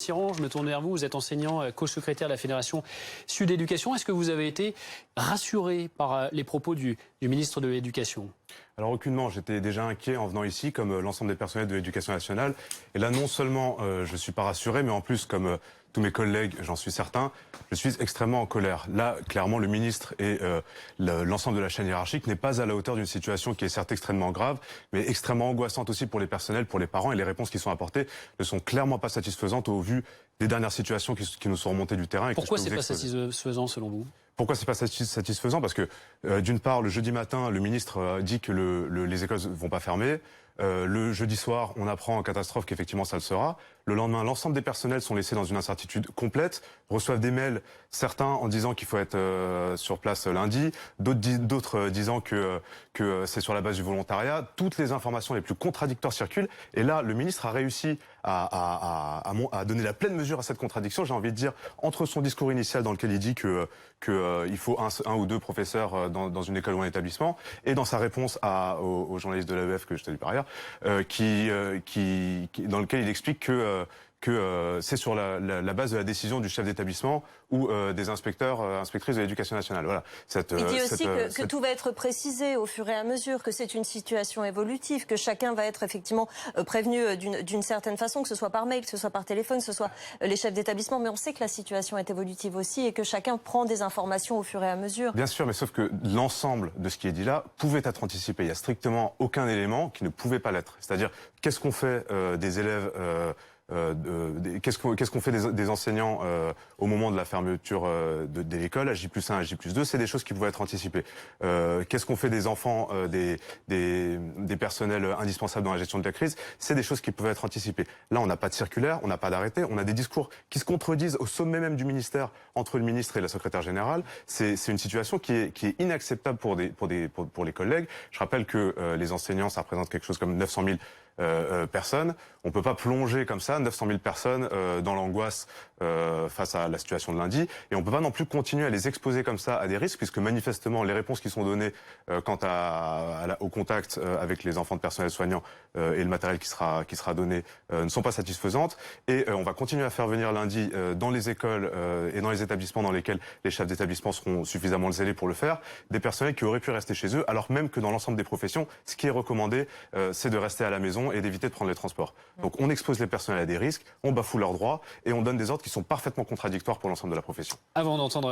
Siran, je me tourne vers vous. Vous êtes enseignant, co-secrétaire de la Fédération Sud Éducation. Est-ce que vous avez été rassuré par les propos du ministre de l'Éducation? Alors aucunement, j'étais déjà inquiet en venant ici, comme l'ensemble des personnels de l'Éducation nationale. Et là, non seulement je ne suis pas rassuré, mais en plus, comme tous mes collègues, j'en suis certain, je suis extrêmement en colère. Là, clairement, le ministre et l'ensemble de la chaîne hiérarchique n'est pas à la hauteur d'une situation qui est certes extrêmement grave, mais extrêmement angoissante aussi pour les personnels, pour les parents. Et les réponses qui sont apportées ne sont clairement pas satisfaisantes au vu des dernières situations qui nous sont remontées du terrain. Pourquoi c'est pas satisfaisant selon vous? Pourquoi c'est pas satisfaisant? Parce que d'une part, le jeudi matin, le ministre dit que les écoles vont pas fermer. Le jeudi soir, on apprend en catastrophe qu'effectivement ça le sera. Le lendemain, l'ensemble des personnels sont laissés dans une incertitude complète, reçoivent des mails, certains en disant qu'il faut être sur place lundi, d'autres disant que c'est sur la base du volontariat. Toutes les informations les plus contradictoires circulent. Et là, le ministre a réussi à donner la pleine mesure à cette contradiction. J'ai envie de dire, entre son discours initial dans lequel il dit qu'il faut un ou deux professeurs dans une école ou un établissement, et dans sa réponse aux journalistes de l'AEF que je t'ai dit par ailleurs, dans lequel il explique que c'est sur la base de la décision du chef d'établissement ou des inspectrices de l'Éducation nationale. Voilà. Il dit aussi que tout va être précisé au fur et à mesure, que c'est une situation évolutive, que chacun va être effectivement prévenu d'une certaine façon, que ce soit par mail, que ce soit par téléphone, que ce soit les chefs d'établissement. Mais on sait que la situation est évolutive aussi et que chacun prend des informations au fur et à mesure. Bien sûr, mais sauf que l'ensemble de ce qui est dit là pouvait être anticipé. Il n'y a strictement aucun élément qui ne pouvait pas l'être. C'est-à-dire, qu'est-ce qu'on fait des élèves qu'est-ce qu'on fait des enseignants au moment de la fermeture de l'école, à J+1, à J+2, c'est des choses qui pouvaient être anticipées. Qu'est-ce qu'on fait des enfants, des personnels indispensables dans la gestion de la crise, c'est des choses qui pouvaient être anticipées. Là, on n'a pas de circulaire, on n'a pas d'arrêté, on a des discours qui se contredisent au sommet même du ministère entre le ministre et la secrétaire générale. C'est une situation qui est inacceptable pour les collègues. Je rappelle que les enseignants, ça représente quelque chose comme 900 000 personnes. On peut pas plonger comme ça 900 000 personnes dans l'angoisse face à la situation de lundi, et on peut pas non plus continuer à les exposer comme ça à des risques, puisque manifestement les réponses qui sont données quant au contact avec les enfants de personnel soignant et le matériel qui sera donné ne sont pas satisfaisantes, et on va continuer à faire venir lundi dans les écoles et dans les établissements dans lesquels les chefs d'établissement seront suffisamment zélés pour le faire, des personnels qui auraient pu rester chez eux, alors même que dans l'ensemble des professions, ce qui est recommandé, c'est de rester à la maison et d'éviter de prendre les transports. Donc on expose les personnels à des risques, on bafoue leurs droits et on donne des ordres qui sont parfaitement contradictoires pour l'ensemble de la profession. Avant d'entendre